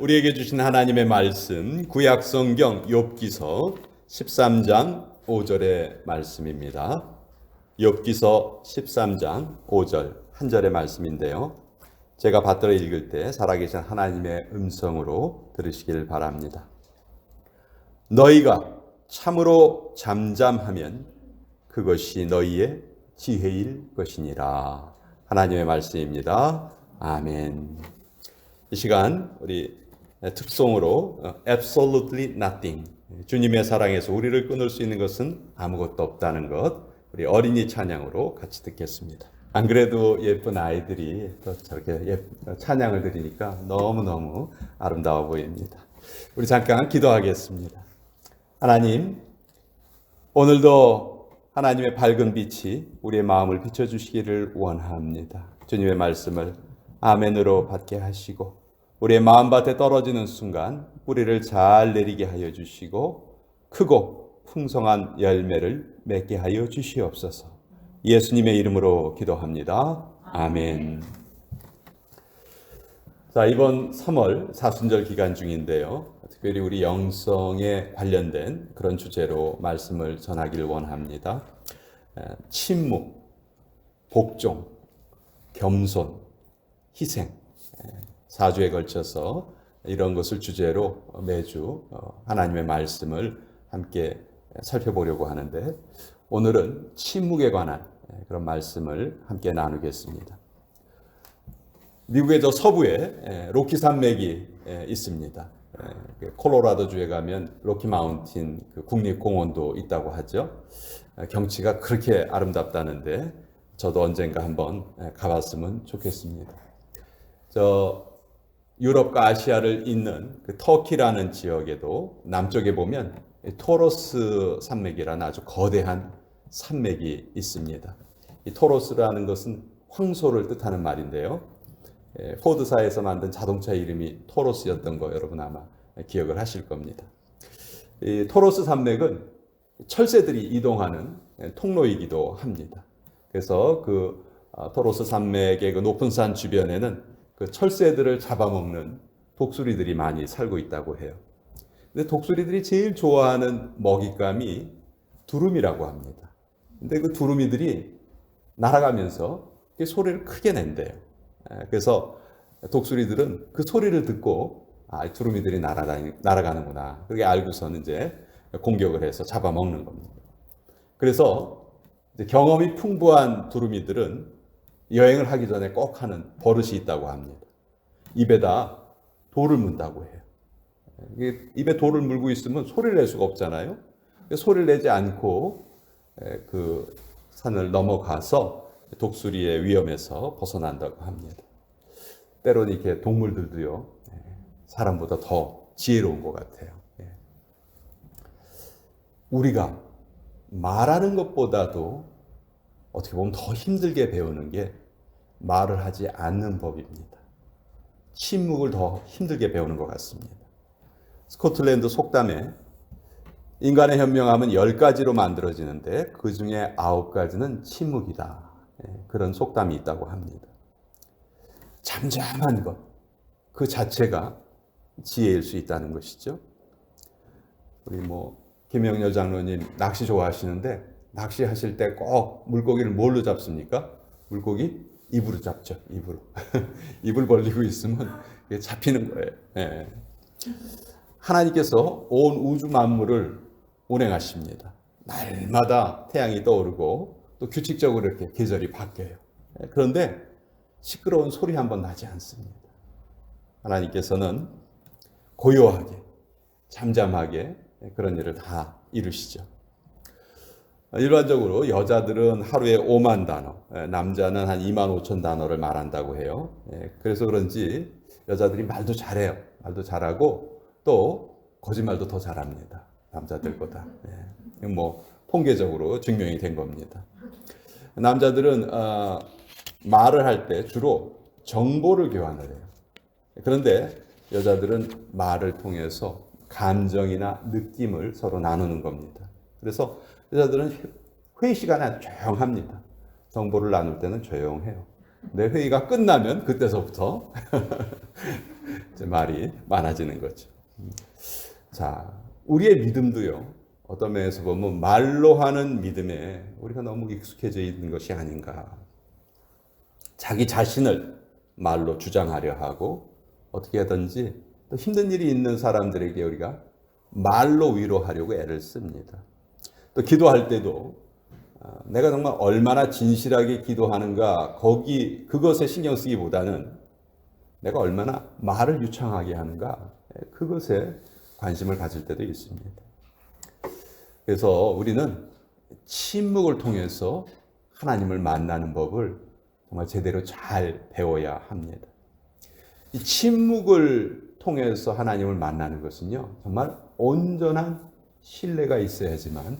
우리에게 주신 하나님의 말씀 구약 성경 욥기서 13장 5절의 말씀입니다. 욥기서 13장 5절 한 절의 말씀인데요. 제가 받들어 읽을 때 살아계신 하나님의 음성으로 들으시길 바랍니다. 너희가 참으로 잠잠하면 그것이 너희의 지혜일 것이니라. 하나님의 말씀입니다. 아멘. 이 시간 우리 특송으로 Absolutely Nothing, 주님의 사랑에서 우리를 끊을 수 있는 것은 아무것도 없다는 것, 우리 어린이 찬양으로 같이 듣겠습니다. 안 그래도 예쁜 아이들이 또 저렇게 찬양을 드리니까 너무너무 아름다워 보입니다. 우리 잠깐 기도하겠습니다. 하나님, 오늘도 하나님의 밝은 빛이 우리의 마음을 비춰주시기를 원합니다. 주님의 말씀을 아멘으로 받게 하시고 우리의 마음밭에 떨어지는 순간 뿌리를 잘 내리게 하여 주시고 크고 풍성한 열매를 맺게 하여 주시옵소서. 예수님의 이름으로 기도합니다. 아멘. 자, 이번 3월 사순절 기간 중인데요. 특별히 우리 영성에 관련된 그런 주제로 말씀을 전하길 원합니다. 침묵, 복종, 겸손, 희생, 4주에 걸쳐서 이런 것을 주제로 매주 하나님의 말씀을 함께 살펴보려고 하는데 오늘은 침묵에 관한 그런 말씀을 함께 나누겠습니다. 미국의 저 서부에 로키 산맥이 있습니다. 콜로라도주에 가면 로키 마운틴 국립공원도 있다고 하죠. 경치가 그렇게 아름답다는데 저도 언젠가 한번 가봤으면 좋겠습니다. 저 유럽과 아시아를 잇는 터키라는 지역에도 남쪽에 보면 토로스 산맥이라는 아주 거대한 산맥이 있습니다. 이 토로스라는 것은 황소를 뜻하는 말인데요. 포드사에서 만든 자동차 이름이 토로스였던 거 여러분 아마 기억을 하실 겁니다. 이 토로스 산맥은 철새들이 이동하는 통로이기도 합니다. 그래서 토로스 산맥의 그 높은 산 주변에는 그 철새들을 잡아먹는 독수리들이 많이 살고 있다고 해요. 근데 독수리들이 제일 좋아하는 먹잇감이 두루미라고 합니다. 근데 그 두루미들이 날아가면서 소리를 크게 낸대요. 그래서 독수리들은 그 소리를 듣고 두루미들이 날아가는구나. 그렇게 알고서는 이제 공격을 해서 잡아먹는 겁니다. 그래서 이제 경험이 풍부한 두루미들은 여행을 하기 전에 꼭 하는 버릇이 있다고 합니다. 입에다 돌을 문다고 해요. 입에 돌을 물고 있으면 소리를 낼 수가 없잖아요. 소리를 내지 않고 그 산을 넘어가서 독수리의 위험에서 벗어난다고 합니다. 때로는 이렇게 동물들도요, 사람보다 더 지혜로운 것 같아요. 우리가 말하는 것보다도 어떻게 보면 더 힘들게 배우는 게 말을 하지 않는 법입니다. 침묵을 더 힘들게 배우는 것 같습니다. 스코틀랜드 속담에 인간의 현명함은 10가지로 만들어지는데 그 중에 9가지는 침묵이다. 그런 속담이 있다고 합니다. 잠잠한 것, 그 자체가 지혜일 수 있다는 것이죠. 우리 김영렬 장로님 낚시 좋아하시는데 낚시하실 때 꼭 물고기를 뭘로 잡습니까? 물고기 입으로 잡죠. 입으로. 입을 벌리고 있으면 잡히는 거예요. 하나님께서 온 우주 만물을 운행하십니다. 날마다 태양이 떠오르고 또 규칙적으로 이렇게 계절이 바뀌어요. 그런데 시끄러운 소리 한번 나지 않습니다. 하나님께서는 고요하게, 잠잠하게 그런 일을 다 이루시죠. 일반적으로 여자들은 하루에 5만 단어, 남자는 한 2만 5천 단어를 말한다고 해요. 그래서 그런지 여자들이 말도 잘해요. 말도 잘하고 또 거짓말도 더 잘합니다. 남자들보다. 통계적으로 증명이 된 겁니다. 남자들은 말을 할 때 주로 정보를 교환을 해요. 그런데 여자들은 말을 통해서 감정이나 느낌을 서로 나누는 겁니다. 그래서 여자들은 회의 시간에 조용합니다. 정보를 나눌 때는 조용해요. 내 회의가 끝나면 그때서부터 이제 말이 많아지는 거죠. 자, 우리의 믿음도요, 어떤 면에서 보면 말로 하는 믿음에 우리가 너무 익숙해져 있는 것이 아닌가. 자기 자신을 말로 주장하려 하고 어떻게 하든지 또 힘든 일이 있는 사람들에게 우리가 말로 위로하려고 애를 씁니다. 또 기도할 때도 내가 정말 얼마나 진실하게 기도하는가 그것에 신경 쓰기보다는 내가 얼마나 말을 유창하게 하는가 그것에 관심을 가질 때도 있습니다. 그래서 우리는 침묵을 통해서 하나님을 만나는 법을 정말 제대로 잘 배워야 합니다. 이 침묵을 통해서 하나님을 만나는 것은요, 정말 온전한 신뢰가 있어야지만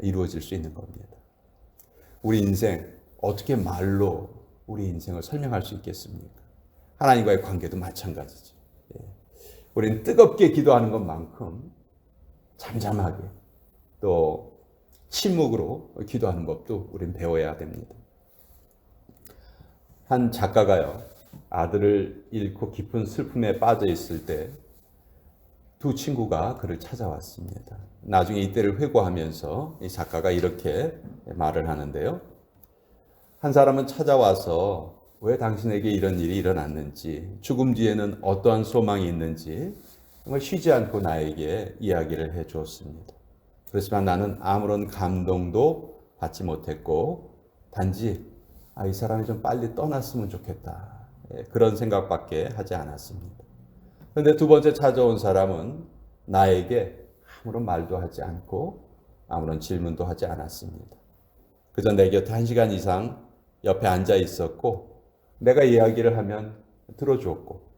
이루어질 수 있는 겁니다. 우리 인생 어떻게 말로 우리 인생을 설명할 수 있겠습니까? 하나님과의 관계도 마찬가지죠. 우리는 뜨겁게 기도하는 것만큼 잠잠하게 또 침묵으로 기도하는 법도 우리는 배워야 됩니다. 한 작가가요, 아들을 잃고 깊은 슬픔에 빠져 있을 때 두 친구가 그를 찾아왔습니다. 나중에 이때를 회고하면서 이 작가가 이렇게 말을 하는데요. 한 사람은 찾아와서 왜 당신에게 이런 일이 일어났는지, 죽음 뒤에는 어떠한 소망이 있는지 정말 쉬지 않고 나에게 이야기를 해 주었습니다. 그렇지만 나는 아무런 감동도 받지 못했고 단지 이 사람이 좀 빨리 떠났으면 좋겠다. 그런 생각밖에 하지 않았습니다. 그런데 두 번째 찾아온 사람은 나에게 아무런 말도 하지 않고 아무런 질문도 하지 않았습니다. 그저 내 곁에 1시간 이상 옆에 앉아 있었고 내가 이야기를 하면 들어주었고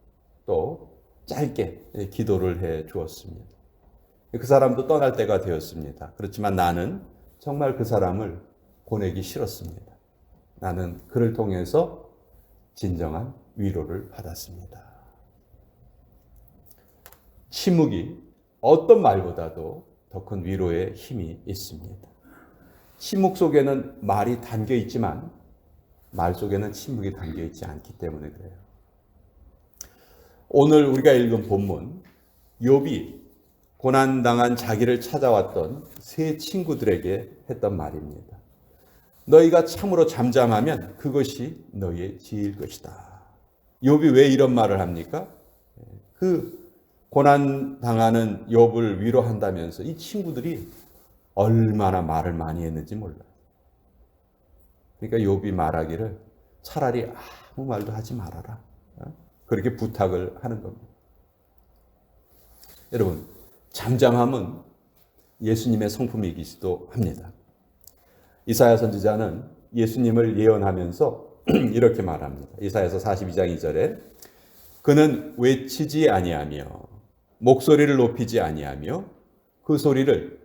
또 짧게 기도를 해 주었습니다. 그 사람도 떠날 때가 되었습니다. 그렇지만 나는 정말 그 사람을 보내기 싫었습니다. 나는 그를 통해서 진정한 위로를 받았습니다. 침묵이 어떤 말보다도 더 큰 위로의 힘이 있습니다. 침묵 속에는 말이 담겨 있지만 말 속에는 침묵이 담겨 있지 않기 때문에 그래요. 오늘 우리가 읽은 본문, 욥이 고난당한 자기를 찾아왔던 세 친구들에게 했던 말입니다. 너희가 참으로 잠잠하면 그것이 너희의 지혜일 것이다. 욥이 왜 이런 말을 합니까? 그 고난당하는 욥을 위로한다면서 이 친구들이 얼마나 말을 많이 했는지 몰라요. 그러니까 욥이 말하기를 차라리 아무 말도 하지 말아라. 그렇게 부탁을 하는 겁니다. 여러분, 잠잠함은 예수님의 성품이기도 합니다. 이사야 선지자는 예수님을 예언하면서 이렇게 말합니다. 이사야서 42장 2절에 그는 외치지 아니하며 목소리를 높이지 아니하며 그 소리를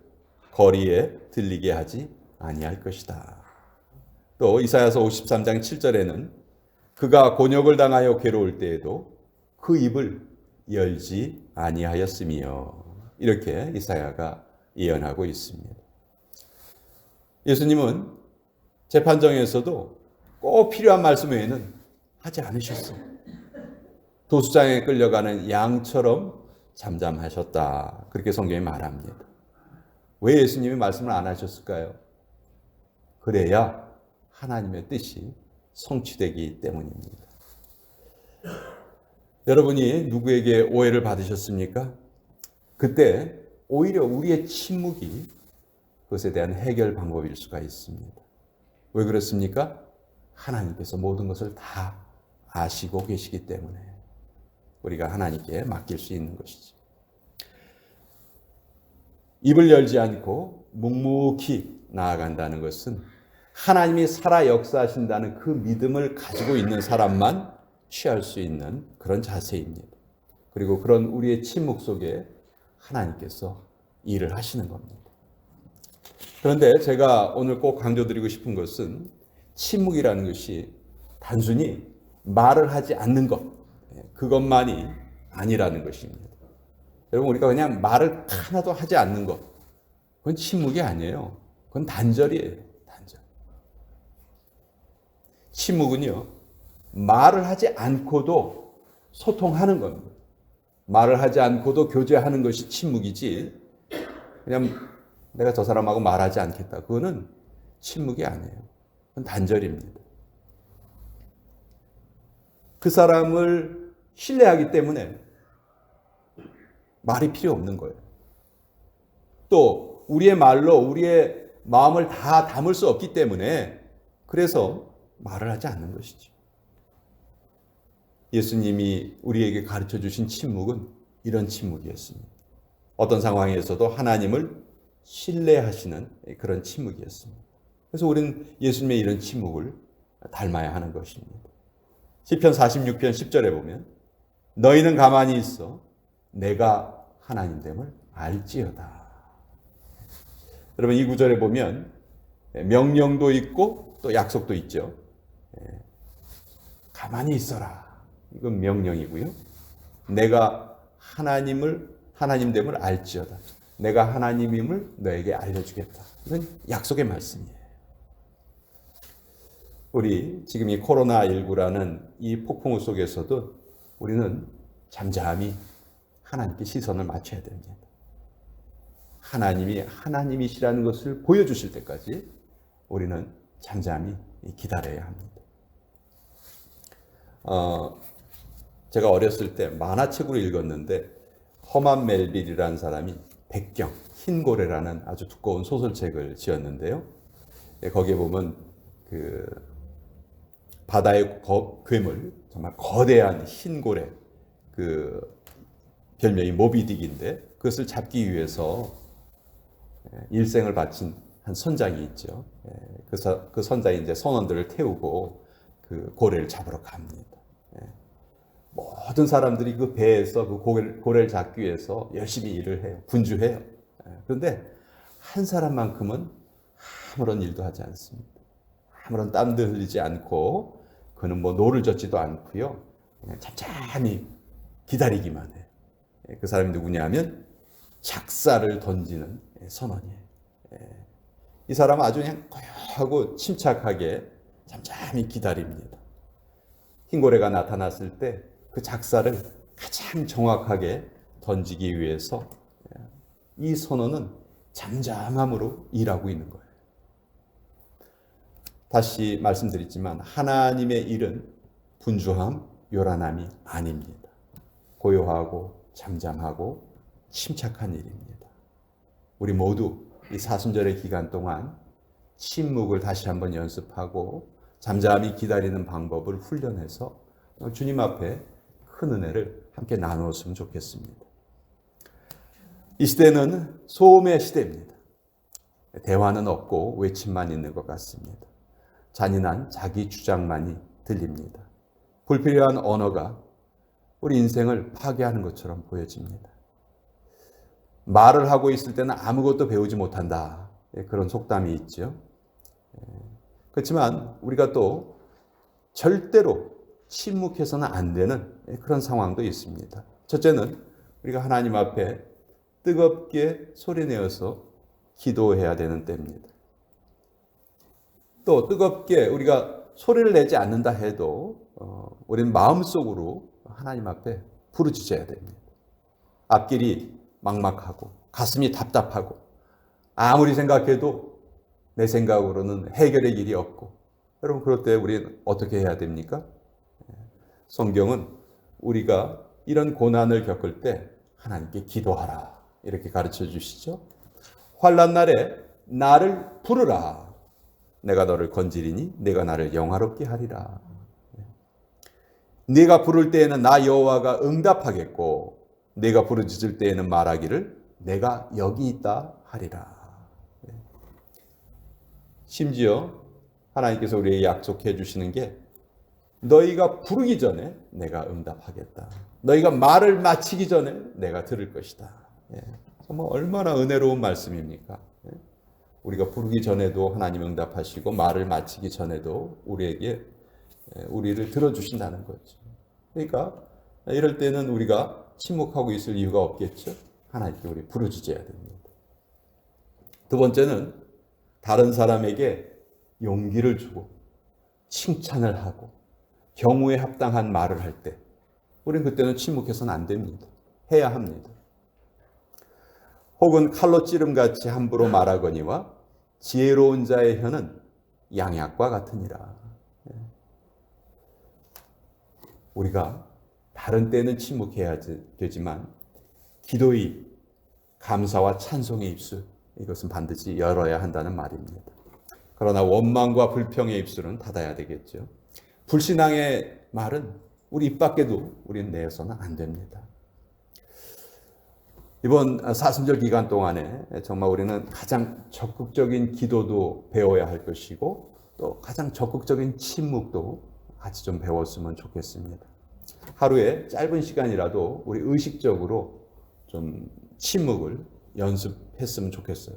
거리에 들리게 하지 아니할 것이다. 또 이사야서 53장 7절에는 그가 곤욕을 당하여 괴로울 때에도 그 입을 열지 아니하였으며 이렇게 이사야가 예언하고 있습니다. 예수님은 재판정에서도 꼭 필요한 말씀 외에는 하지 않으셨어요. 도수장에 끌려가는 양처럼 잠잠하셨다. 그렇게 성경이 말합니다. 왜 예수님이 말씀을 안 하셨을까요? 그래야 하나님의 뜻이 성취되기 때문입니다. 여러분이 누구에게 오해를 받으셨습니까? 그때 오히려 우리의 침묵이 그것에 대한 해결 방법일 수가 있습니다. 왜 그렇습니까? 하나님께서 모든 것을 다 아시고 계시기 때문에 우리가 하나님께 맡길 수 있는 것이지. 입을 열지 않고 묵묵히 나아간다는 것은 하나님이 살아 역사하신다는 그 믿음을 가지고 있는 사람만 취할 수 있는 그런 자세입니다. 그리고 그런 우리의 침묵 속에 하나님께서 일을 하시는 겁니다. 그런데 제가 오늘 꼭 강조드리고 싶은 것은 침묵이라는 것이 단순히 말을 하지 않는 것, 그것만이 아니라는 것입니다. 여러분, 우리가 그냥 말을 하나도 하지 않는 것, 그건 침묵이 아니에요. 그건 단절이에요. 단절. 침묵은요, 말을 하지 않고도 소통하는 겁니다. 말을 하지 않고도 교제하는 것이 침묵이지, 그냥 내가 저 사람하고 말하지 않겠다, 그거는 침묵이 아니에요. 그건 단절입니다. 그 사람을 신뢰하기 때문에 말이 필요 없는 거예요. 또 우리의 말로 우리의 마음을 다 담을 수 없기 때문에 그래서 말을 하지 않는 것이죠. 예수님이 우리에게 가르쳐 주신 침묵은 이런 침묵이었습니다. 어떤 상황에서도 하나님을 신뢰하시는 그런 침묵이었습니다. 그래서 우리는 예수님의 이런 침묵을 닮아야 하는 것입니다. 시편 46편 10절에 보면 너희는 가만히 있어 내가 하나님됨을 알지어다. 여러분, 이 구절에 보면 명령도 있고 또 약속도 있죠. 가만히 있어라, 이건 명령이고요. 내가 하나님됨을 알지어다, 내가 하나님임을 너에게 알려주겠다, 이건 약속의 말씀이에요. 우리 지금 이 코로나19라는 이 폭풍우 속에서도 우리는 잠잠히 하나님께 시선을 맞춰야 됩니다. 하나님이 하나님이시라는 것을 보여주실 때까지 우리는 잠잠히 기다려야 합니다. 제가 어렸을 때 만화책으로 읽었는데 허만 멜빌이라는 사람이 백경, 흰고래라는 아주 두꺼운 소설책을 지었는데요. 거기에 보면 그 바다의 괴물, 정말 거대한 흰고래, 그 별명이 모비딕인데 그것을 잡기 위해서 일생을 바친 한 선장이 있죠. 그 선장이 이제 선원들을 태우고 그 고래를 잡으러 갑니다. 모든 사람들이 그 배에서 그 고래를 잡기 위해서 열심히 일을 해요. 분주해요. 그런데 한 사람만큼은 아무런 일도 하지 않습니다. 아무런 땀도 흘리지 않고 그는 뭐 노를 젓지도 않고요. 그냥 잠잠히 기다리기만 해요. 그 사람이 누구냐면 작사를 던지는 선원이에요. 이 사람은 아주 그냥 고요하고 침착하게 잠잠히 기다립니다. 흰고래가 나타났을 때 그 작사를 가장 정확하게 던지기 위해서 이 선원은 잠잠함으로 일하고 있는 거예요. 다시 말씀드리지만 하나님의 일은 분주함, 요란함이 아닙니다. 고요하고 잠잠하고 침착한 일입니다. 우리 모두 이 사순절의 기간 동안 침묵을 다시 한번 연습하고 잠잠히 기다리는 방법을 훈련해서 주님 앞에 큰 은혜를 함께 나누었으면 좋겠습니다. 이 시대는 소음의 시대입니다. 대화는 없고 외침만 있는 것 같습니다. 잔인한 자기 주장만이 들립니다. 불필요한 언어가 우리 인생을 파괴하는 것처럼 보여집니다. 말을 하고 있을 때는 아무것도 배우지 못한다, 그런 속담이 있죠. 그렇지만 우리가 또 절대로 침묵해서는 안 되는 그런 상황도 있습니다. 첫째는 우리가 하나님 앞에 뜨겁게 소리내어서 기도해야 되는 때입니다. 또 뜨겁게 우리가 소리를 내지 않는다 해도 우리는 마음속으로 하나님 앞에 부르짖어야 됩니다. 앞길이 막막하고 가슴이 답답하고 아무리 생각해도 내 생각으로는 해결의 길이 없고, 여러분 그럴 때 우리는 어떻게 해야 됩니까? 성경은 우리가 이런 고난을 겪을 때 하나님께 기도하라 이렇게 가르쳐 주시죠. 환난 날에 나를 부르라, 내가 너를 건지리니 내가 나를 영화롭게 하리라. 네가 부를 때에는 나 여호와가 응답하겠고 네가 부르짖을 때에는 말하기를 내가 여기 있다 하리라. 심지어 하나님께서 우리에게 약속해 주시는 게 너희가 부르기 전에 내가 응답하겠다. 너희가 말을 마치기 전에 내가 들을 것이다. 정말 얼마나 은혜로운 말씀입니까? 우리가 부르기 전에도 하나님 응답하시고 말을 마치기 전에도 우리를 들어주신다는 거죠. 그러니까 이럴 때는 우리가 침묵하고 있을 이유가 없겠죠. 하나님께 우리 부르짖어야 됩니다. 두 번째는 다른 사람에게 용기를 주고 칭찬을 하고 경우에 합당한 말을 할 때 우리는 그때는 침묵해서는 안 됩니다. 해야 합니다. 혹은 칼로 찌름같이 함부로 말하거니와 지혜로운 자의 혀는 양약과 같으니라. 우리가 다른 때는 침묵해야 되지만 기도의 감사와 찬송의 입술, 이것은 반드시 열어야 한다는 말입니다. 그러나 원망과 불평의 입술은 닫아야 되겠죠. 불신앙의 말은 우리 입 밖에도 우리는 내서는 안 됩니다. 이번 사순절 기간 동안에 정말 우리는 가장 적극적인 기도도 배워야 할 것이고 또 가장 적극적인 침묵도 같이 좀 배웠으면 좋겠습니다. 하루에 짧은 시간이라도 우리 의식적으로 좀 침묵을 연습했으면 좋겠어요.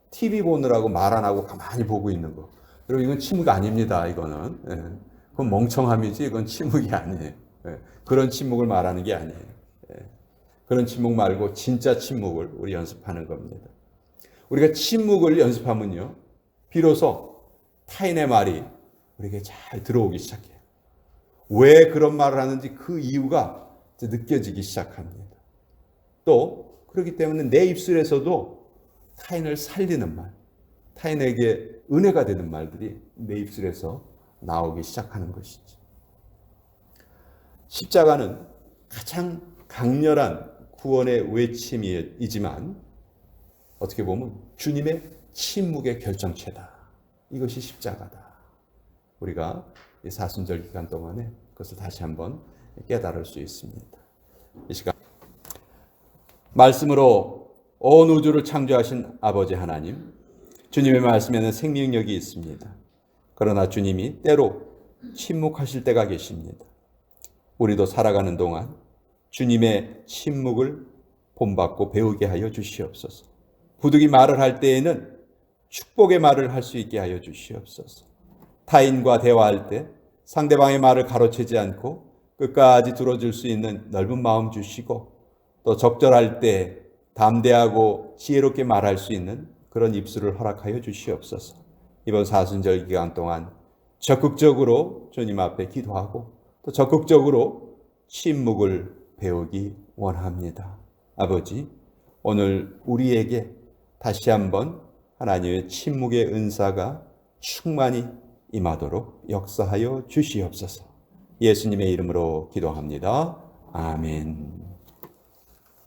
TV 보느라고 말 안 하고 가만히 보고 있는 거. 여러분, 이건 침묵 아닙니다. 이거는. 그건 멍청함이지 이건 침묵이 아니에요. 그런 침묵을 말하는 게 아니에요. 그런 침묵 말고 진짜 침묵을 우리 연습하는 겁니다. 우리가 침묵을 연습하면요, 비로소 타인의 말이 우리에게 잘 들어오기 시작해요. 왜 그런 말을 하는지 그 이유가 느껴지기 시작합니다. 또 그렇기 때문에 내 입술에서도 타인을 살리는 말, 타인에게 은혜가 되는 말들이 내 입술에서 나오기 시작하는 것이죠. 십자가는 가장 강렬한 구원의 외침이지만 어떻게 보면 주님의 침묵의 결정체다. 이것이 십자가다. 우리가 이 사순절 기간 동안에 그것을 다시 한번 깨달을 수 있습니다. 이 시간 말씀으로 온 우주를 창조하신 아버지 하나님, 주님의 말씀에는 생명력이 있습니다. 그러나 주님이 때로 침묵하실 때가 계십니다. 우리도 살아가는 동안 주님의 침묵을 본받고 배우게 하여 주시옵소서. 부득이 말을 할 때에는 축복의 말을 할 수 있게 하여 주시옵소서. 타인과 대화할 때 상대방의 말을 가로채지 않고 끝까지 들어줄 수 있는 넓은 마음 주시고, 또 적절할 때 담대하고 지혜롭게 말할 수 있는 그런 입술을 허락하여 주시옵소서. 이번 사순절 기간 동안 적극적으로 주님 앞에 기도하고 또 적극적으로 침묵을 배우기 원합니다. 아버지, 오늘 우리에게 다시 한번 하나님의 침묵의 은사가 충만히 임하도록 역사하여 주시옵소서. 예수님의 이름으로 기도합니다. 아멘.